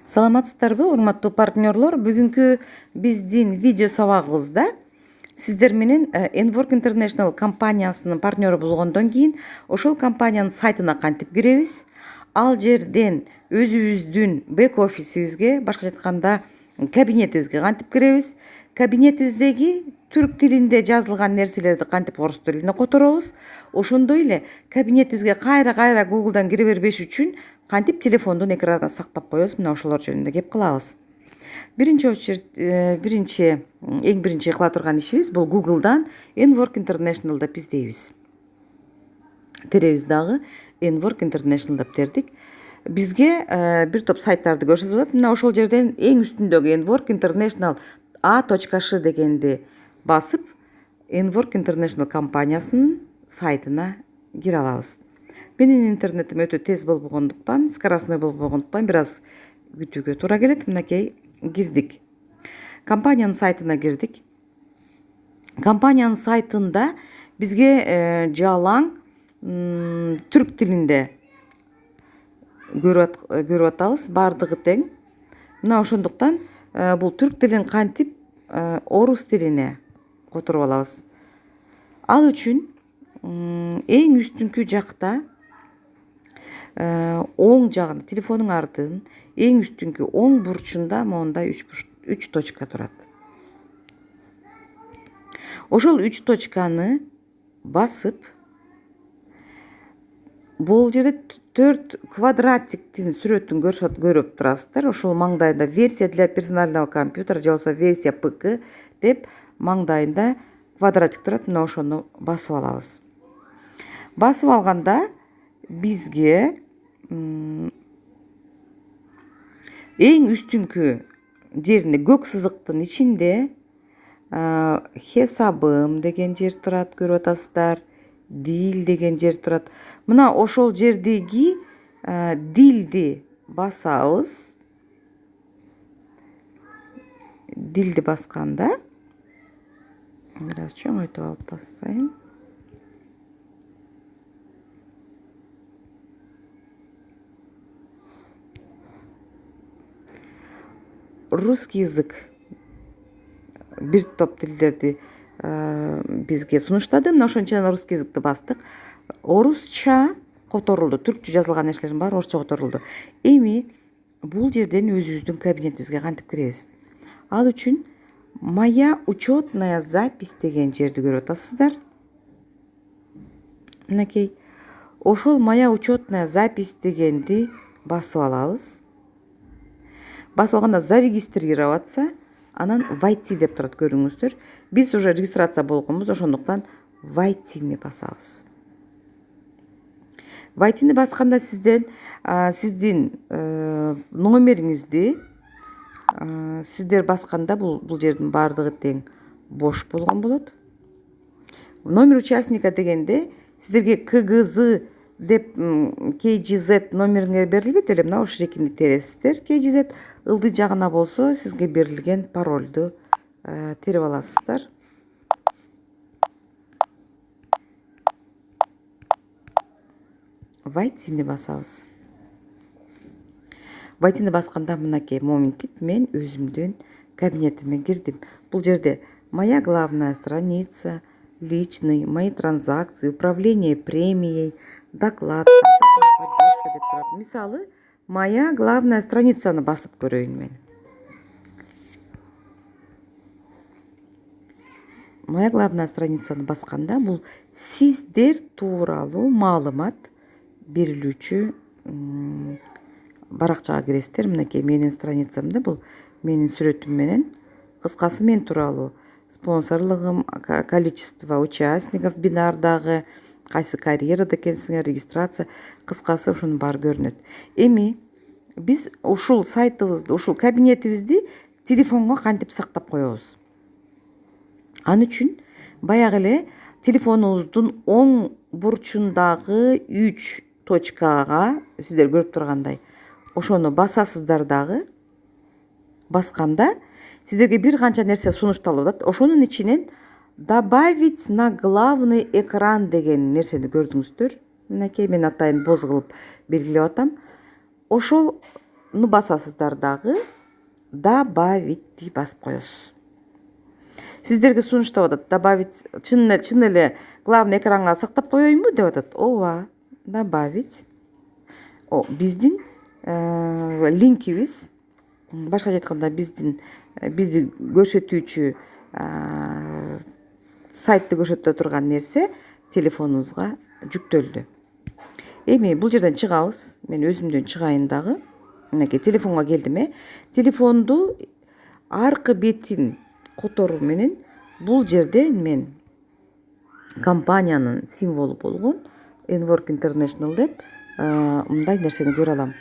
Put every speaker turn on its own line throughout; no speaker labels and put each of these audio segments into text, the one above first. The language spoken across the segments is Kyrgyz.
Саламатсыздарбы, урматтуу партнерлор? Бүгүнкү биздин видео сабагыбызда сиздер менен Enwork International компаниясынын партнеру болгондон кийин ошол компаниянын сайтына кантип киребиз, ал жерден өзүбүздүн бек офисибизге, башкача айтканда кабинетибизге кантип киребиз, кабинетибиздеги түрк тилинде жазылган нерселерди кантип орус тилине которобуз, ошондой эле кабинетибизге кайра Google'дан кире бербеш үчүн кантип телефондун экранына сактап коебуз, мына ошолор жөнүндө кеп кылабыз. Эң биринчи кыла турган ишибиз бул Google'дан Enwork International деп издейбиз. Теребиз дагы Enwork International деп тердик. Бизге бир топ сайттарды көрсөтүп атат. Мына ошол жерден эң үстүндөгү Enwork International a.sh дегенди басып, Enwork International компаниясынын сайтына кире алабыз. Менин интернетим өтө тез болбогондуктан, скоростной болбогондуктан бир аз күтүүгө туура келет. Мынакей кирдик. Компаниянын сайтына кирдик. Компаниянын сайтында бизге жалаң түрк тилинде көрүп атабыз, баардыгы тең. Мына ошондуктан бул түрк тилин кантип орус тилине которуп алабыз. Ал үчүн эң үстүнкү жакта оң жагында, телефонун ардынын эң үстүнкү оң бурчунда моундай 3 точка турат. Ошол 3 точканы басып, бул жерде 4 квадраттиктин сүрөтүн көрүп турасыздар. Ошол маңдайында версия для персонального компьютера же болбосо версия ПК деп маңдайында квадратик турат. Мына ошону басып алабыз. Басып алганда бизге эң үстүнкү жеринде көк сызыктын ичинде хесабым деген жер турат, көрүп атасыздар. Дил деген жер турат. Мына ошол жердеги дилди басабыз. Дилди басканда бир аз чоңойтуп алып басайын. Русский язык бир топ тилдерди бизге сунуштады. Мына ошонун ичинен русский языкты бастык. Орусча которулду. Түркчө жазылган нерселердин баары орусча которулду. Эми бул жерден өзүбүздүн кабинетибизге кантип киребиз? Ал үчүн моя учетная запись деген жерди көрүп атасыздар. Мынакей ошол моя учетная запись дегенди басып алабыз. Басып алганда зарегистрироваться, анан войти деп турат, көрүңүздөр. Биз уже регистрация болгонбуз, ошондуктан войтини басабыз. Войтини басканда сиздин номериңизди сиздер басканда бул жердин баардыгы тең бош болгон болот. Номер участника дегенде сиздерге КГЗ деп KGZ номериңер берилбейт эле. Мына ушул шекинди тересиздер. KGZ ылдый жагына болсо сизге берилген паролду терип аласыздар. Войтини басабыз. Войтини басканда мынакей моментип мен өзүмдүн кабинетиме кирдим. Бул жерде моя главная страница, личный, мои транзакции, управление премией, доклад, поддержка деп турат. Мисалы, моя главная страницаны басып көрөйүн мен. Моя главная страницаны басканда бул сиздер тууралуу маалымат берилүүчү баракчага киресиздер. Мынакей менин страницамда бул менин сүрөтүм менен кыскасы мен тууралуу спонсорлугум, количество участников бинардагы, кайсы карьерада экенсиңер, регистрация, кыскасы ушунун баары көрүнөт. Эми биз ушул сайтыбызды, ушул кабинетибизди телефонго кантип сактап коебуз? Ал үчүн баягы эле телефонубуздун оң бурчундагы 3 точкага сиздер көрүп тургандай ошону басасыздар дагы. Басканда сиздерге бир канча нерсе сунушталып атат. Ошонун ичинен добавить на главный экран деген нерсени көрдүңүздөр. Мынакей мен атайын боз кылып белгилеп атам. Ошол басасыздар дагы добавитти басып коесуз. Сиздерге сунуштап атат, добавить чын эле главный экранга сактап коеюнбу деп атат. Ооба, добавить. Биздин линкибиз, башкача айтканда бизди көрсөтүүчү сайтты көрсөтө турган нерсе телефонубузга жүктөлдү. Эми бул жерден чыгабыз. Мен өзүмдөн чыгайын дагы. Мынакей телефонго келдим. Телефонду аркы бетин которуу менен бул жерде мен компаниянын символу болгон Enwork International деп мындай нерсени көрө алам.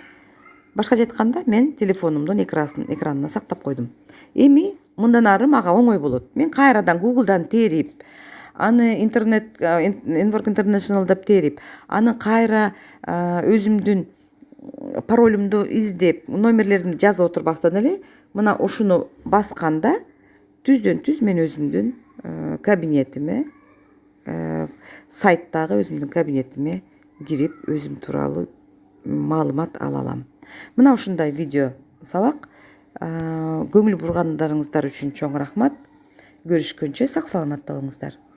Башкача айтканда мен телефонумдун экранына сактап койдум. Эми мындан ары мага оңой болот. Мен кайрадан Google'дан терип, аны интернет Enwork International деп терип, аны кайра өзүмдүн паролумду издеп, номерлерин жазып отурбастан эле мына ушуну басканда түздөн түз мен өзүмдүн кабинетиме, сайттагы өзүмдүн кабинетиме кирип өзүм тууралуу маалымат ала алам. Мына ушундай видео сабак. Көңүл бургандарыңыздар үчүн чоң рахмат. Көрүшкөнчө сак саламатта болуңуздар.